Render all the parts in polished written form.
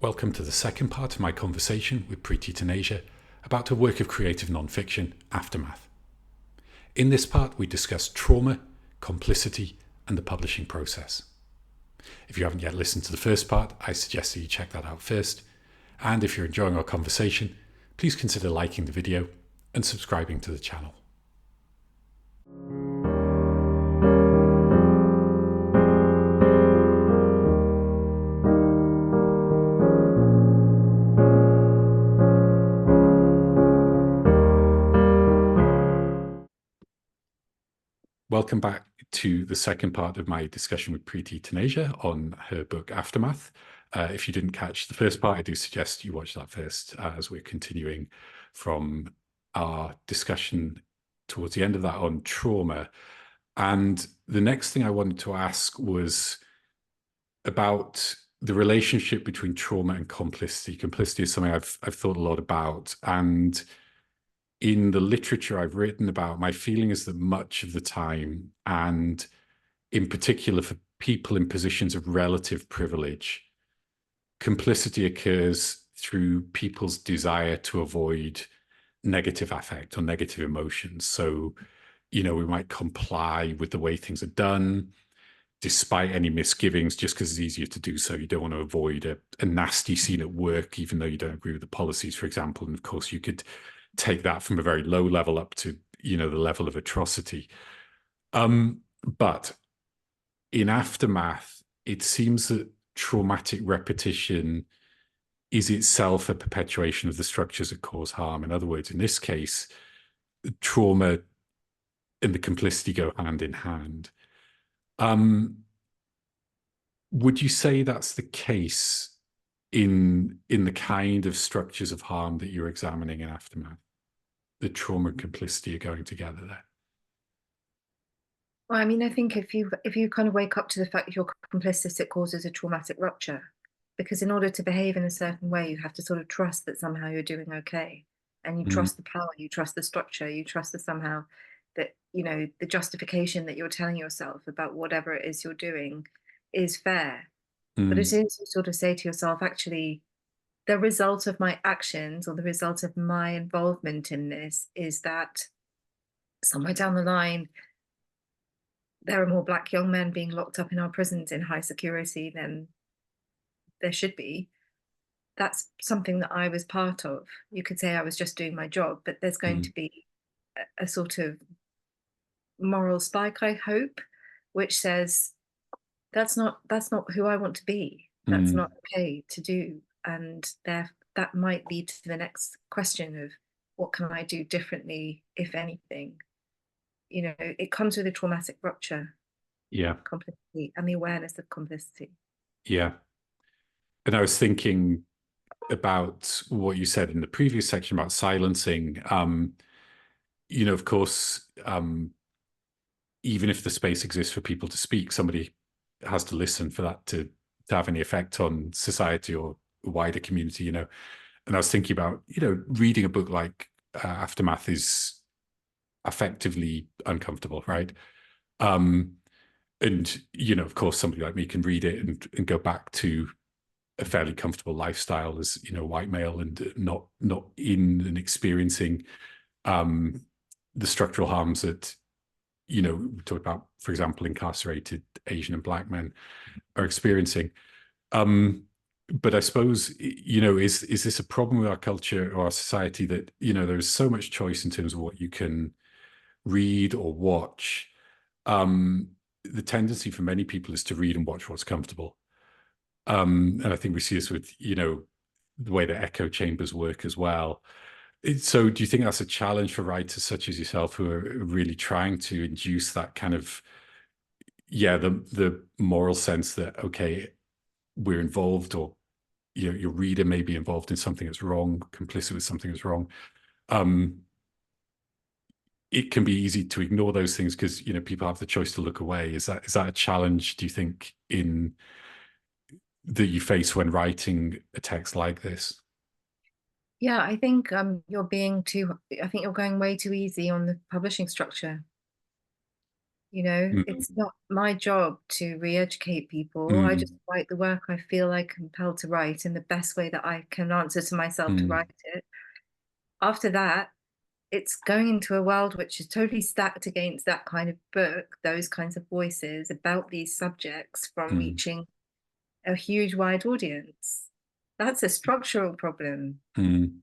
Welcome to the second part of my conversation with Preti Taneja about her work of creative non-fiction, Aftermath. In this part, we discuss trauma, complicity, and the publishing process. If you haven't yet listened to the first part, I suggest that you check that out first. And if you're enjoying our conversation, please consider liking the video and subscribing to the channel. Welcome back to the second part of my discussion with Preti Taneja on her book Aftermath. If you didn't catch the first part, I do suggest you watch that first as we're continuing from our discussion towards the end of that on trauma. And the next thing I wanted to ask was about the relationship between trauma and complicity. Complicity is something I've thought a lot about. And in the literature I've written about, my feeling is that much of the time, and in particular for people in positions of relative privilege, complicity occurs through people's desire to avoid negative affect or negative emotions. So, we might comply with the way things are done, despite any misgivings, just because it's easier to do so. You don't want to avoid a nasty scene at work, even though you don't agree with the policies, for example. And of course, you could take that from a very low level up to, the level of atrocity. But in Aftermath, it seems that traumatic repetition is itself a perpetuation of the structures that cause harm. In other words, in this case, trauma and the complicity go hand in hand. Would you say that's the case in the kind of structures of harm that you're examining in Aftermath? The trauma and complicity are going together there. Well, I mean, I think if you kind of wake up to the fact that you're complicit, it causes a traumatic rupture. Because in order to behave in a certain way, you have to sort of trust that somehow you're doing okay. And you trust the power, you trust the structure, you trust that somehow that, the justification that you're telling yourself about whatever it is you're doing is fair. But as soon as you sort of say to yourself, actually, the result of my actions or the result of my involvement in this is that somewhere down the line, there are more Black young men being locked up in our prisons in high security than there should be. That's something that I was part of. You could say I was just doing my job, but there's going to be a sort of moral spike, I hope, which says that's not who I want to be. That's not okay to do. And that might lead to the next question of what can I do differently, if anything. It comes with a traumatic rupture. Yeah. Complicity and the awareness of complicity. Yeah. And I was thinking about what you said in the previous section about silencing. Of course, even if the space exists for people to speak, somebody has to listen for that to have any effect on society or wider community, And I was thinking about, reading a book like Aftermath is effectively uncomfortable, right? And, of course, somebody like me can read it and go back to a fairly comfortable lifestyle as, white male and not in and experiencing the structural harms that, we talk about, for example, incarcerated Asian and Black men are experiencing. But I suppose, is this a problem with our culture or our society that, there's so much choice in terms of what you can read or watch? The tendency for many people is to read and watch what's comfortable. And I think we see this with, the way that echo chambers work as well. So do you think that's a challenge for writers such as yourself who are really trying to induce that kind of, the moral sense that, okay, we're involved, or, your reader may be involved in something that's wrong, complicit with something that's wrong. It can be easy to ignore those things because, people have the choice to look away. Is that a challenge, do you think, that you face when writing a text like this? Yeah, I think I think you're going way too easy on the publishing structure. You know, it's mm, not my job to re-educate people. I just mm, write the work I feel I'm compelled to write in the best way that I can answer to myself to mm, write it. After that, it's going into a world which is totally stacked against that kind of book, those kinds of voices about these subjects from mm, reaching a huge wide audience. That's a structural problem. mm,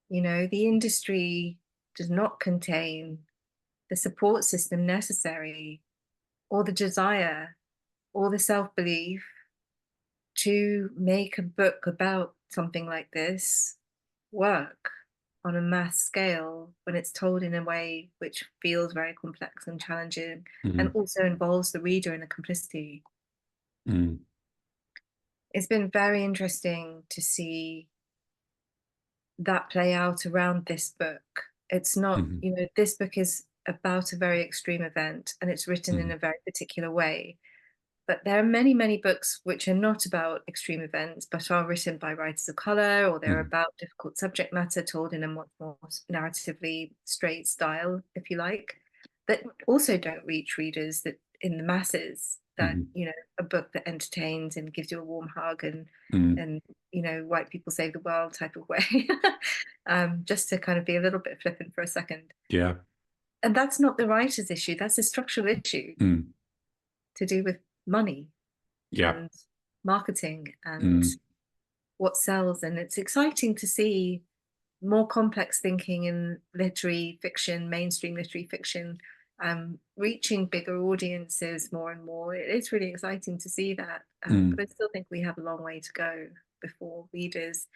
You know, the industry does not contain the support system necessary or the desire or the self-belief to make a book about something like this work on a mass scale when it's told in a way which feels very complex and challenging and mm, also involves the reader in a complicity. mm, It's been very interesting to see that play out around this book. It's not, mm, you know, this book is about a very extreme event and it's written in mm, a very particular way. But there are many, many books which are not about extreme events, but are written by writers of color, or they're mm, about difficult subject matter told in a much more narratively straight style, if you like, that also don't reach readers that in the masses. That, mm, you know, a book that entertains and gives you a warm hug mm. and you know, white people save the world type of way. Just to kind of be a little bit flippant for a second. Yeah. And that's not the writer's issue. That's a structural issue Mm, to do with money yeah. and marketing and Mm, what sells. And it's exciting to see more complex thinking in literary fiction, mainstream literary fiction, reaching bigger audiences more and more. It is really exciting to see that. But mm, I still think we have a long way to go before readers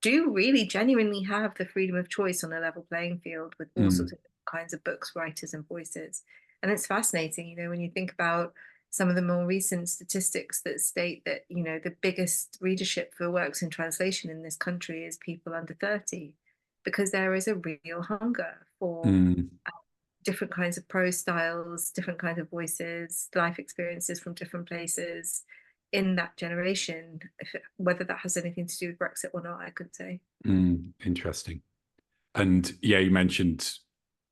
do really genuinely have the freedom of choice on a level playing field with all sorts mm, of kinds of books, writers, and voices. And it's fascinating, you know, when you think about some of the more recent statistics that state that, you know, the biggest readership for works in translation in this country is people under 30, because there is a real hunger for mm, different kinds of prose styles, different kinds of voices, life experiences from different places in that generation. Whether that has anything to do with Brexit or not, I could say. Interesting. And yeah, you mentioned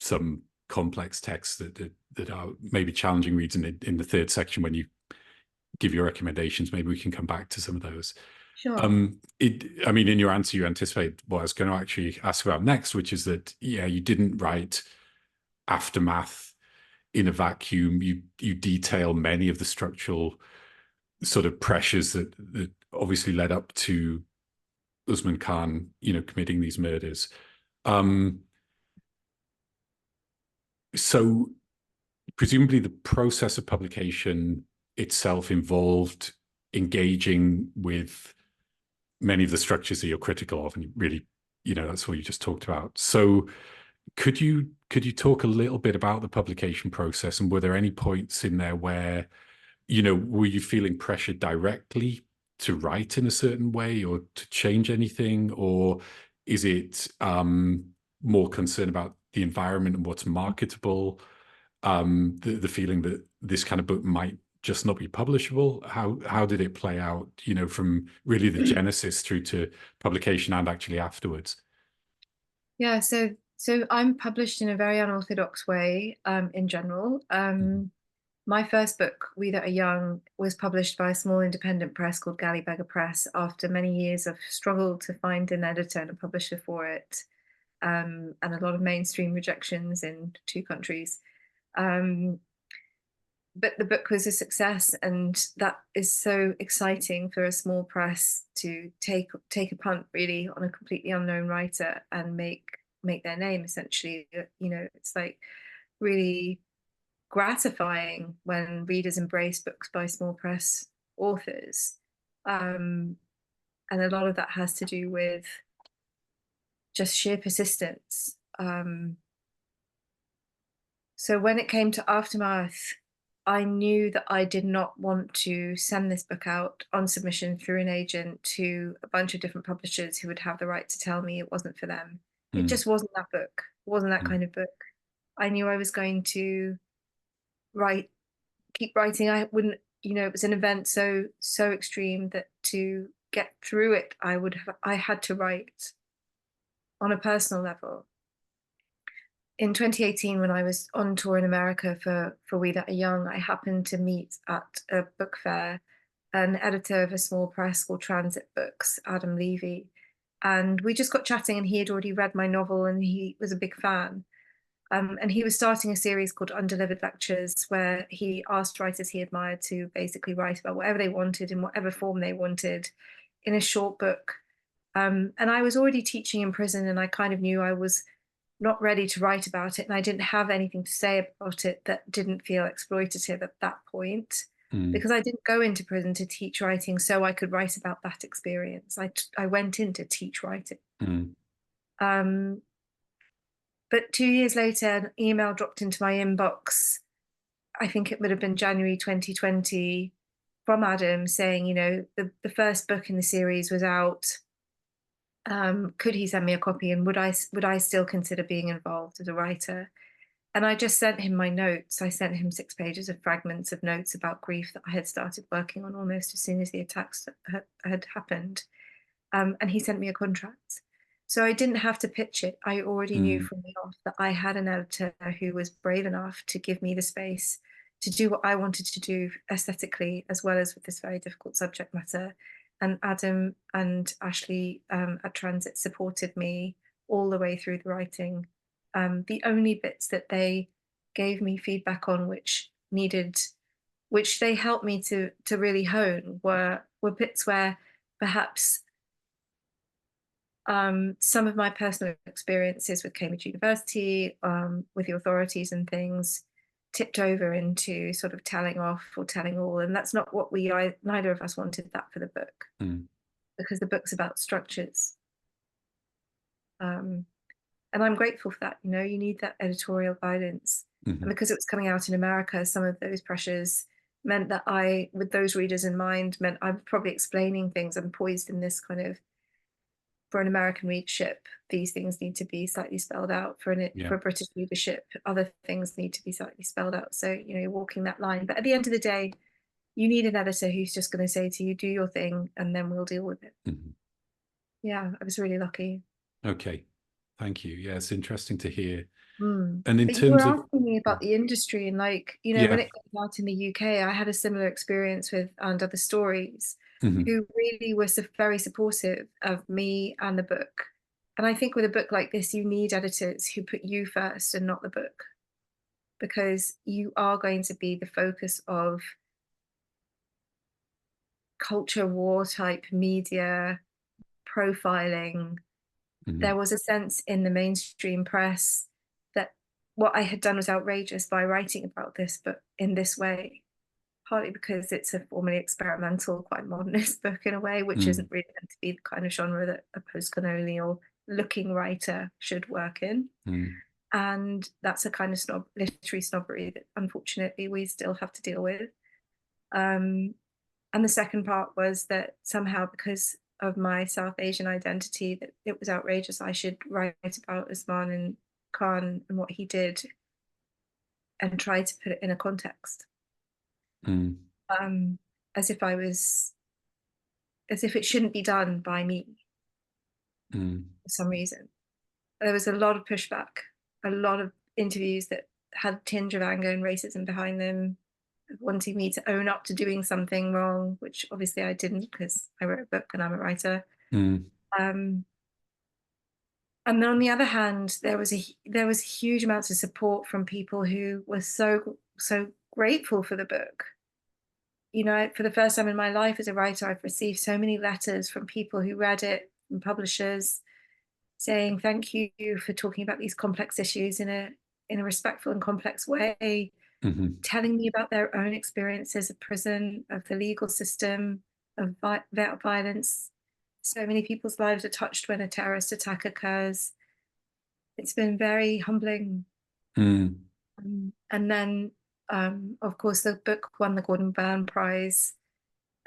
some complex texts that are maybe challenging reads in the third section when you give your recommendations. Maybe we can come back to some of those. Sure. I mean, in your answer, you anticipate what I was going to actually ask about next, which is that, yeah, you didn't write Aftermath in a vacuum. You detail many of the structural sort of pressures that obviously led up to Usman Khan, committing these murders. Um, so presumably the process of publication itself involved engaging with many of the structures that you're critical of, and really, that's what you just talked about. So could you talk a little bit about the publication process, and were there any points in there where, were you feeling pressured directly to write in a certain way or to change anything, or is it more concern about the environment and what's marketable? The feeling that this kind of book might just not be publishable. How did it play out, from really the genesis through to publication and actually afterwards? Yeah, so I'm published in a very unorthodox way, in general. Mhm. My first book, We That Are Young, was published by a small independent press called Gallybagger Press after many years of struggle to find an editor and a publisher for it, and a lot of mainstream rejections in two countries. Um, but the book was a success, and that is so exciting for a small press to take a punt really on a completely unknown writer and make their name essentially. You know, it's like really gratifying when readers embrace books by small press authors. Um, and a lot of that has to do with just sheer persistence. So when it came to Aftermath, I knew that I did not want to send this book out on submission through an agent to a bunch of different publishers who would have the right to tell me it wasn't for them. It Mm, just wasn't that book. It wasn't that mm, kind of book. I knew I was going to write, keep writing. I wouldn't, you know, it was an event so extreme that to get through it, I had to write on a personal level. in 2018, when I was on tour in America for We That Are Young, I happened to meet at a book fair an editor of a small press called Transit Books, Adam Levy. And we just got chatting, and he had already read my novel and he was a big fan. And he was starting a series called Undelivered Lectures, where he asked writers he admired to basically write about whatever they wanted in whatever form they wanted in a short book. And I was already teaching in prison, and I kind of knew I was not ready to write about it, and I didn't have anything to say about it that didn't feel exploitative at that point, Mm, because I didn't go into prison to teach writing so I could write about that experience. I went in to teach writing. mm, Um, but 2 years later, an email dropped into my inbox. I think it would have been January 2020, from Adam saying, the first book in the series was out. Could he send me a copy, and would I still consider being involved as a writer? And I just sent him my notes. I sent him 6 pages of fragments of notes about grief that I had started working on almost as soon as the attacks had happened. And he sent me a contract. So I didn't have to pitch it. I already knew mm, from the off that I had an editor who was brave enough to give me the space to do what I wanted to do aesthetically, as well as with this very difficult subject matter. And Adam and Ashley at Transit supported me all the way through the writing. The only bits that they gave me feedback on, which they helped me to really hone, were bits where perhaps some of my personal experiences with Cambridge University, with the authorities and things, tipped over into sort of telling off or telling all, and that's not what neither of us wanted that for the book, mm, because the book's about structures. Um, and I'm grateful for that. You need that editorial guidance, and mhm. because it was coming out in America, some of those pressures meant that I, with those readers in mind, meant I'm probably explaining things. I'm poised in this kind of, for an American readership, these things need to be slightly spelled out. Yeah. For a British readership, other things need to be slightly spelled out. So, you're walking that line. But at the end of the day, you need an editor who's just going to say to you, do your thing, and then we'll deal with it. Mhm. Yeah, I was really lucky. Okay. Thank you. Yeah, it's interesting to hear. Mm. And in But you were terms of, asking me about the industry, and when yeah. it comes out in the UK, I had a similar experience with And Other Stories, Mhm, who really were very supportive of me and the book. And I think with a book like this, you need editors who put you first and not the book, because you are going to be the focus of culture war type media profiling. There mhm, was a sense in the mainstream press that what I had done was outrageous by writing about this, but in this way, partly because it's a formally experimental, quite modernist book in a way, which mm, isn't really meant to be the kind of genre that a post-colonial looking writer should work in. mm, And that's a kind of literary snobbery that unfortunately we still have to deal with. Um, and the second part was that somehow, because of my South Asian identity, that it was outrageous I should write about Usman and Khan and what he did, and try to put it in a context, mm, um, as if as if it shouldn't be done by me mm, for some reason. There was a lot of pushback, a lot of interviews that had a tinge of anger and racism behind them, wanting me to own up to doing something wrong, which obviously I didn't, because I wrote a book and I'm a writer. mm, Um, and then on the other hand, there was huge amounts of support from people who were so grateful for the book. For the first time in my life as a writer, I've received so many letters from people who read it, from publishers, saying thank you for talking about these complex issues in a respectful and complex way, mhm, telling me about their own experiences of prison, of the legal system, of violence. So many people's lives are touched when a terrorist attack occurs. It's been very humbling. mm, And then, of course, the book won the Gordon Byrne Prize.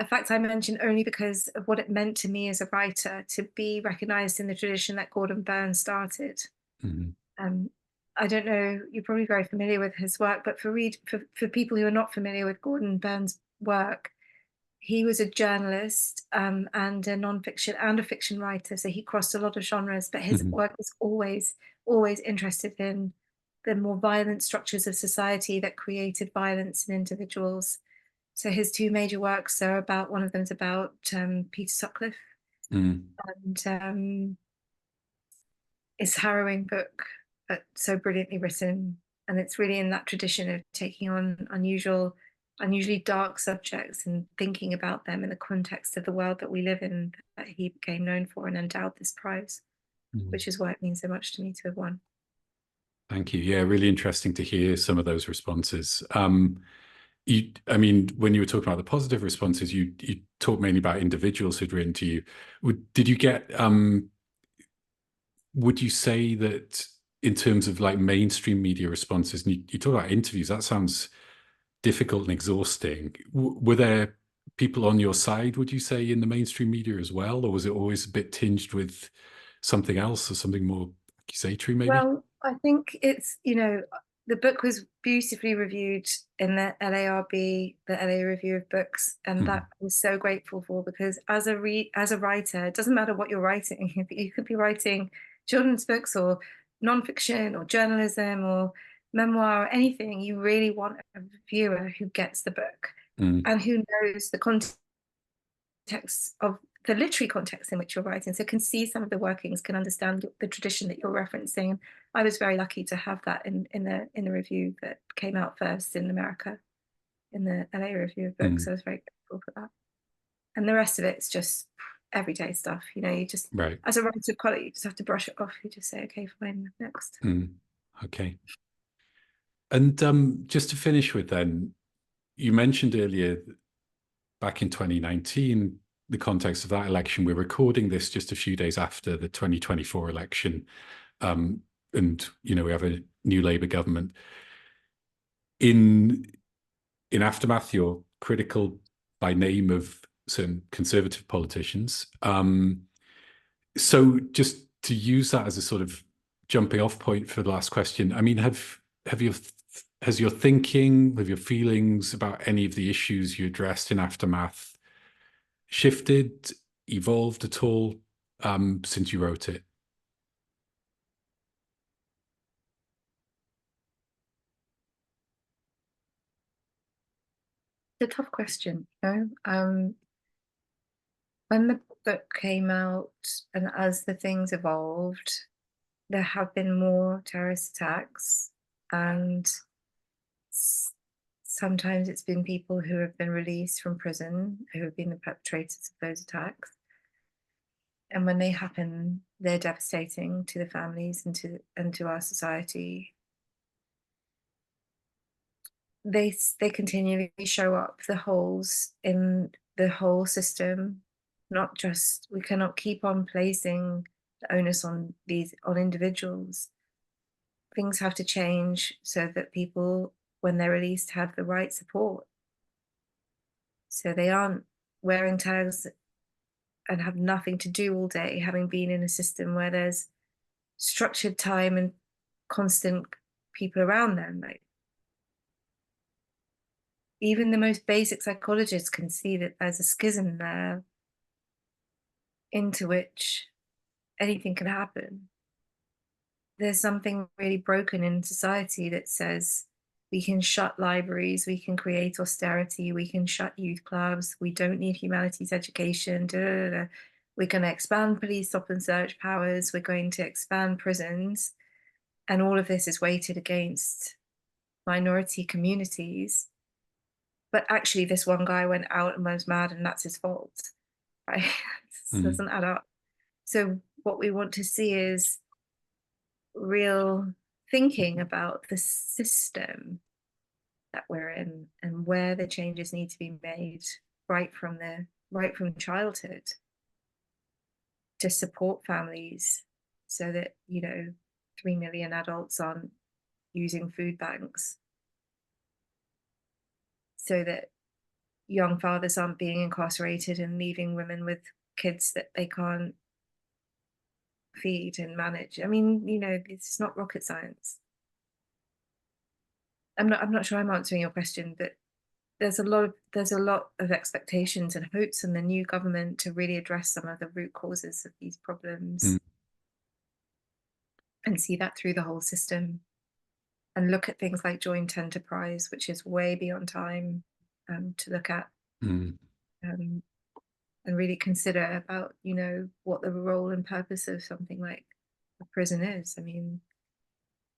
A fact I mention only because of what it meant to me as a writer to be recognized in the tradition that Gordon Byrne started. mhm, Um, I don't know, you're probably very familiar with his work, but for people who are not familiar with Gordon Byrne's work, he was a journalist, and a nonfiction and a fiction writer. So he crossed a lot of genres, but his mhm, work was always interested in the more violent structures of society that created violence in individuals. So his two major works are about, one of them's about Peter Sutcliffe, Mm. and it's a harrowing book, but so brilliantly written. And it's really in that tradition of taking on unusually dark subjects and thinking about them in the context of the world that we live in, that he became known for and endowed this prize, Mm. which is why it means so much to me to have won. Thank you. Yeah, really interesting to hear some of those responses. I mean, when you were talking about the positive responses, you talked mainly about individuals who'd written to you. Did you get, would you say that in terms of like mainstream media responses, and you talk about interviews, that sounds difficult and exhausting. Were there people on your side, would you say, in the mainstream media as well? Or was it always a bit tinged with something else or something more accusatory, maybe? Well, I think it's, the book was beautifully reviewed in the LARB, the LA Review of Books, and that Mhm. I was so grateful for, because as a writer, it doesn't matter what you're writing. You could be writing children's books or nonfiction or journalism or memoir or anything. You really want a reviewer who gets the book Mm. and who knows the context of the literary context in which you're writing, so can see some of the workings, can understand the tradition that you're referencing. I was very lucky to have that in the review that came out first in America, in the LA Review of Books. Mm. So I was very grateful for that. And the rest of it's just everyday stuff. You just, Right. as a writer of colour, you just have to brush it off. You just say, okay, fine, next. Mm. Okay. And just to finish with then, you mentioned earlier back in 2019, the context of that election. We're recording this just a few days after the 2024 election. And, we have a new Labour government. In aftermath, you're critical by name of certain Conservative politicians. So just to use that as a sort of jumping off point for the last question, I mean, has your thinking, have your feelings about any of the issues you addressed in Aftermath shifted, evolved at all since you wrote it? It's a tough question. When the book came out and as the things evolved, there have been more terrorist attacks, and sometimes it's been people who have been released from prison who have been the perpetrators of those attacks. And when they happen, they're devastating to the families and to our society. They continually show up the holes in the whole system. Not just, we cannot keep on placing the onus on individuals. Things have to change so that people, when they're released, have the right support. So they aren't wearing tags and have nothing to do all day, having been in a system where there's structured time and constant people around them. Like, even the most basic psychologists can see that there's a schism there into which anything can happen. There's something really broken in society that says we can shut libraries, we can create austerity, we can shut youth clubs, we don't need humanities education, da, da, da. We're going to expand police stop and search powers, we're going to expand prisons, and all of this is weighted against minority communities. But actually, this one guy went out and was mad, and that's his fault, right? This Mm. doesn't add up. So what we want to see is real thinking about the system that we're in and where the changes need to be made right from childhood to support families so that 3 million adults aren't using food banks, so that young fathers aren't being incarcerated and leaving women with kids that they can't feed and manage. I mean, it's not rocket science. I'm not sure I'm answering your question, but there's a lot of expectations and hopes in the new government to really address some of the root causes of these Mm. problems and see that through the whole system. and look at things like joint enterprise, which is way beyond time to look at. Mm. Um, and really consider about, what the role and purpose of something like a prison is. I mean,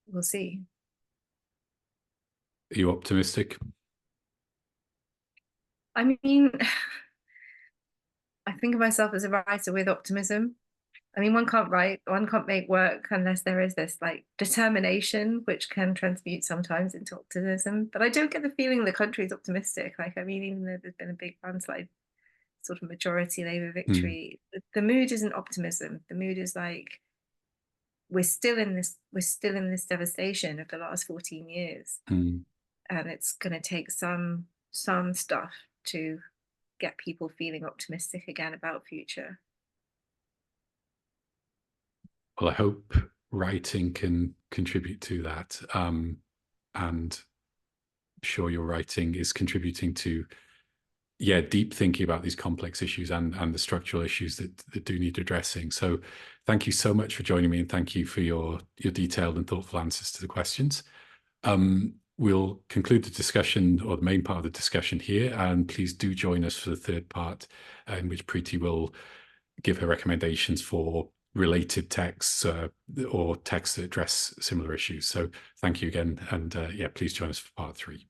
we'll see. Are you optimistic? I mean, I think of myself as a writer with optimism. I mean, one can't write, one can't make work unless there is this like determination, which can transmute sometimes into optimism. But I don't get the feeling the country is optimistic. Like, I mean, even though there's been a big landslide, sort of majority Labour Mm. victory, the mood isn't optimism. The mood is like we're still in this devastation of the last 14 years, Mm. and it's going to take some stuff to get people feeling optimistic again about future. Well, I hope writing can contribute to that. And sure your writing is contributing to, yeah, deep thinking about these complex issues and the structural issues that do need addressing. So thank you so much for joining me, and thank you for your detailed and thoughtful answers to the questions. We'll conclude the discussion, or the main part of the discussion, here, and please do join us for the third part, in which Preti will give her recommendations for related texts, or texts that address similar issues. So thank you again, and yeah, please join us for part 3.